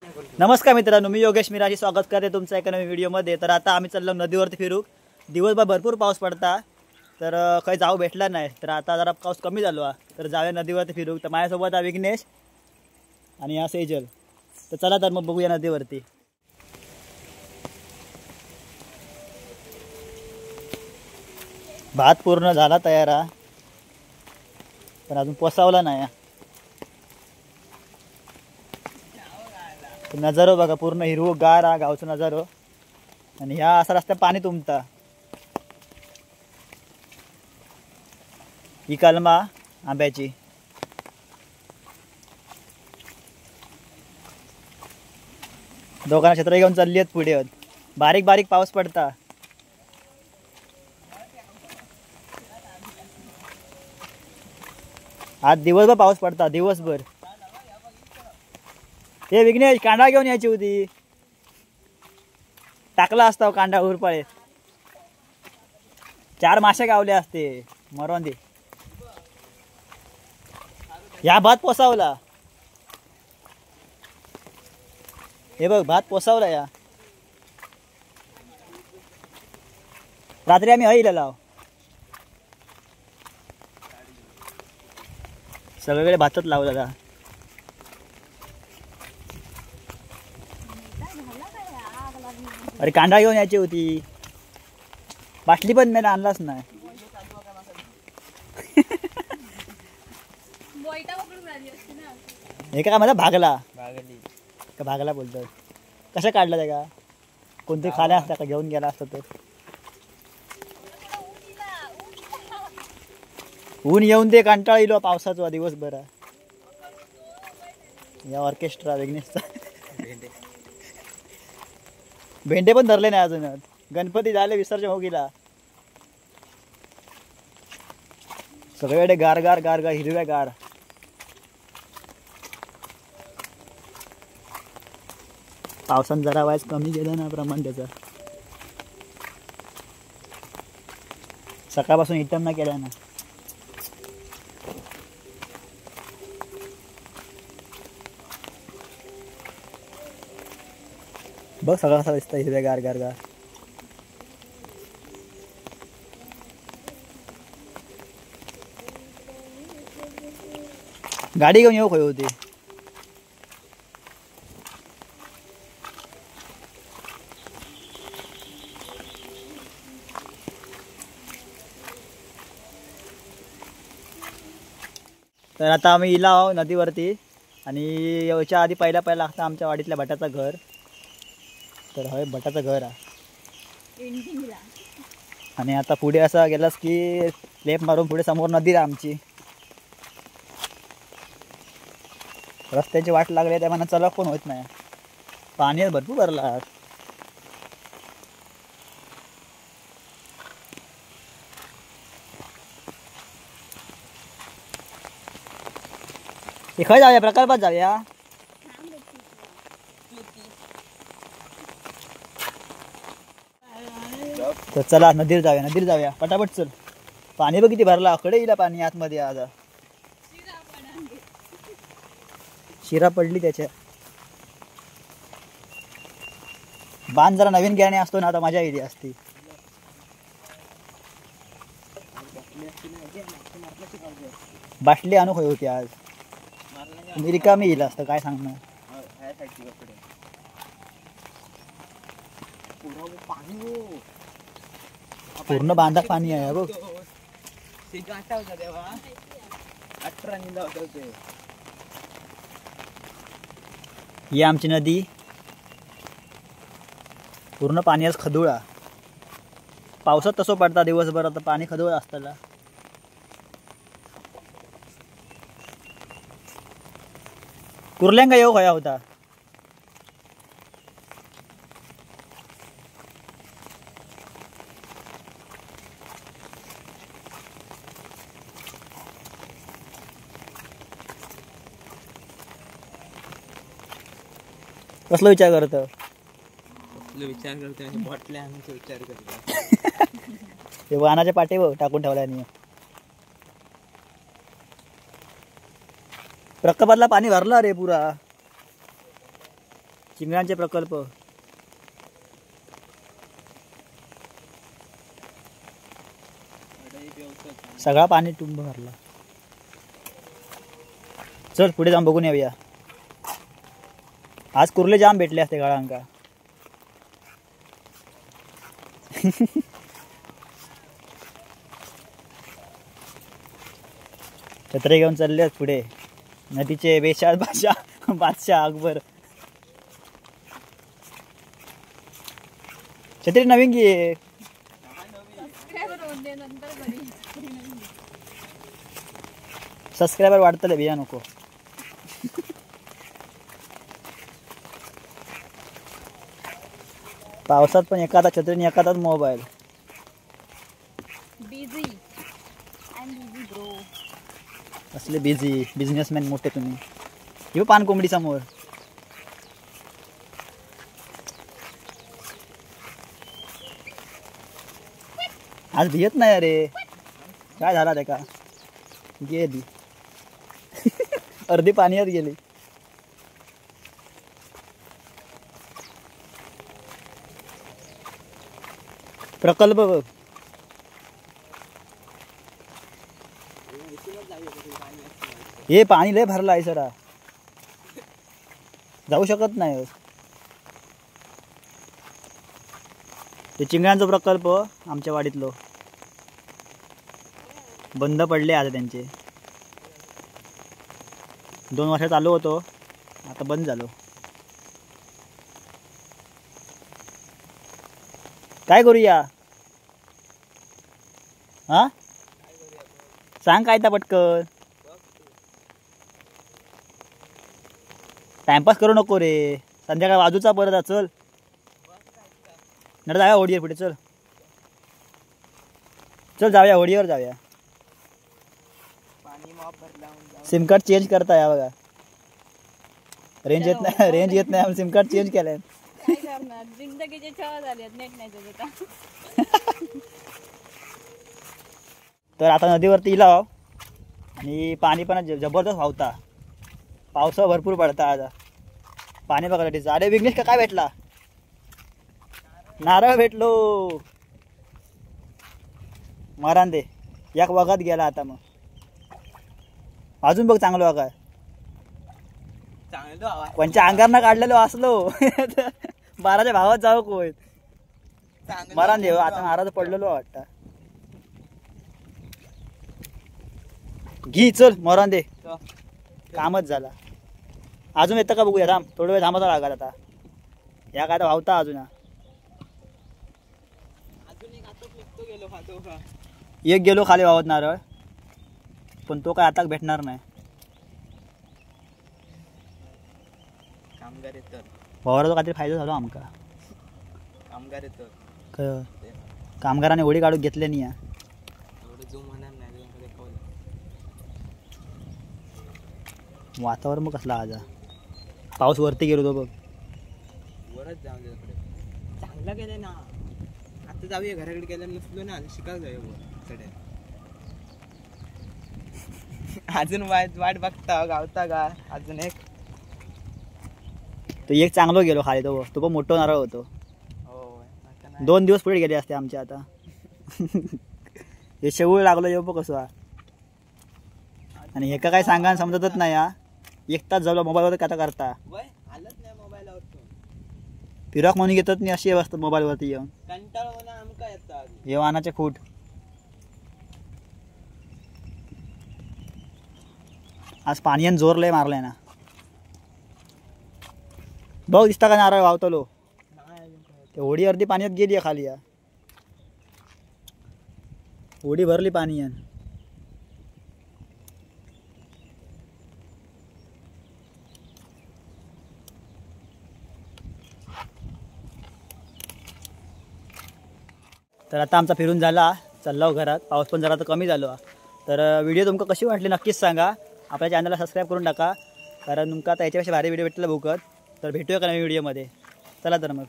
नमस्कार मित्रांनो, मी योगेश मिराजी स्वागत करते तुमचं एका नवीन व्हिडिओमध्ये। तर आता आम्ही चाललो नदीवरती फिरूक। दिवसभर भरपूर पाऊस पडता, तर काही जाऊ भेटला नाही। तर आता जरा पाऊस कमी झालो, तर जाऊया नदीवरती फिरूक। तर माझ्यासोबत हा विघ्नेश आणि हा सेजल। तर चला तर मग बघूया नदीवरती। भात पूर्ण झाला तयार हा, पण अजून पोसावला नाही। नजारो बघा, पूर्ण हिरवगार हा गावचा नजारो। आणि ह्या असा रस्ता पाणी तुंबता। ही कलमा आंब्याची। दोघांना छत्र घेऊन चालली आहेत पुढे। बारीक बारीक पाऊस पडता। आज दिवसभर पाऊस पडता, दिवसभर। हे विघ्नेश, कांदा घेऊन यायची होती, टाकला असता कांदा उरपाळे। 4 मासे गावले असते, मरून दे। या भात पोसावला, हे बघ भात पोसावला। या रात्री आम्ही हईला लाव, सगळीकडे भातच लावला। अरे कांदा घेऊन यायची होती, बाटली पण मी आणलाच नाही। हे काय माझा भागला का भागला बोलतो, कशा काढला त्या का? कोणते खाले असता का, घेऊन गेला असता तर। ऊन येऊन ते कंटाळा येलो पावसाचा दिवसभर। या ऑर्केस्ट्रा विघ्नेशचा। भेंडे पण धरले नाही अजून, गणपती झाले विसर्जन हो गेला। सगळीकडे गार गार गार गार, हिरव्या गार। पावसानं जरा वाईस कमी गेलं ना प्रमाण त्याचं, सकाळपासून इटम ना केला ना। बघ सगळं कसा दिसतं, हिरव्या गार गार गार। गाडी घेऊन येऊ खय होती। तर आता आम्ही इला आहो नदीवरती, आणि याच्या आधी पहिला लागतं आमच्या वाडीतल्या भटाचं घर। तर हय भटाचं घर हा, आणि आता पुढे असा गेलास की लेप मारून पुढे समोर नदी आहे आमची। रस्त्याची वाट लागली त्यामुळे चलक पण होत नाही, पाणी भरपूर भरला। खय जाऊया, प्रकल्पात जाऊया। तर चला नदीवर जाऊया, नदीवर जाऊया पटापट चल। पाणी बघ किती भरला, कडे येईल पाणी आतमध्ये। आज शिरा पडली त्याच्या। बांध जरा नवीन गिराणी असतो ना, आता मजा येईल असती। बाटली आणू खय होती आज, मी रिकामी येईल असतं काय सांगणार। पूर्ण बांधा पाणी आहे बघ। ही आमची नदी, पूर्ण पाणी आज खदुळा। पावसात तसं पडता दिवसभर, आता पाणी खदुळा असताना। कुर्ल्यांगा येऊ खया होता। कसला विचार करतो, विचार करतोय बॉटल्या आणायचा विचार करतो। ते वाहनाच्या पाठीवर टाकून ठेवल्याने। प्रकल्पातला पाणी भरला रे पुरा। चिंगळांचे प्रकल्प. सगळा पाणी टुंब भरला. चल पुढे जाऊन बघून येऊया. आज कुर्ले जाम भेटले असते गाळांका. छत्री घेऊन चालले पुढे. नदीचे बेशाळ बादशाह अकबर. छत्री नवीन घे. सबस्क्रायबर वाढतले बिया नको. पावसात पण एखादा छत्री एखादाच मोबाईल. असले बिझी बिझनेसमॅन मोठे तुम्ही. हे पान कोंबडी समोर. आज भियत नाही अरे. काय झाला ते का गेली. अर्धी पाण्यात गेली. प्रकल्प बघ. हे पाणी लय भरला आहे सरा. जाऊ शकत नाही. ते चिंगळ्यांचा प्रकल्प आमच्या वाडीतलो बंद पडले आता. त्यांचे 2 वर्ष चालू होतो, आता बंद झालो. काय करूया हा सांग. काय त्या पटकन टाइमपास करू नको रे. संध्याकाळ बाजूचा परत. चल नर जाऊया होडीवर पुढे. चल चल जाऊया होडीवर जाऊया. सिम कार्ड चेंज करता या बघा. रेंज येत नाही. रेंज येत नाही. सिम कार्ड चेंज केलंय. जिंदगीचे छळ झाले नेट नाही त्याचा. तर आता नदीवरती इला आणि पाणी पण जबरदस्त वाहता. पावसा भरपूर पडता आज. पाणी बघायसाठी. अरे विघ्नेश का काय भेटला. नारळ भेटलो. मारान दे. एक वगात गेला आता. मग अजून बघ चांगलं वगा. कोणच्या अंगारनं काढलेलो असलो. 12च्या भावात जाऊ कोय. मारान दे. आता नारळ पडलेलो वाटतं. घी चल मरण दे. कामच झाला. अजून येतं का बघूया. थांब थोडं वेळ थांबता लागत आता. या काय तर वावता अजून. एक गेलो खाली वावत नारळ. पण तो काय आता भेटणार नाही. वावराचा काहीतरी फायदा झाला आमका. कामगाराने होडी काढून घेतले नाही. वातावरण मग कसला आज. पाऊस वरती गेलो तो बघ. वरच जाऊन चांगला गेलाय ना. आता जाऊया घराकडे गेला नसलो ना. शिकायला जाऊया वर. अजून वाट बघता गावता का. अजून एक तो एक चांगलो गेलो खाली. तो पण मोठं नारळ होतो. 2 दिवस पुढे गेले असते आमच्या आता. हे शेवळ लागलो येऊ बघ कसं. आणि हे का काय सांगा समजतच नाही. हा 1 तास झाला मोबाईलवर आता करता. फिरक म्हणून घेतच नाही. अशी असतात मोबाईलवरती येऊन. हे वाहनाचे खूट. आज पाण्यान जोर लय मारलाय ना. बघ दिसता का नारळ वावतलो. ते होडी अर्धी पाण्यात गेली खाली. होडी भरली पाणी. तर आता आमचा फिरून झाला. चाललो घरात. पाऊस पण जरा तर कमी झालो. तर व्हिडिओ तुमका कशी वाटली नक्कीच सांगा. आपल्या चॅनलला सबस्क्राईब करून टाका. कारण तुमका आता याच्यापेक्षा भारी व्हिडिओ भेटला बघत. तर भेटूया का नवीन व्हिडिओमध्ये. चला तर मग.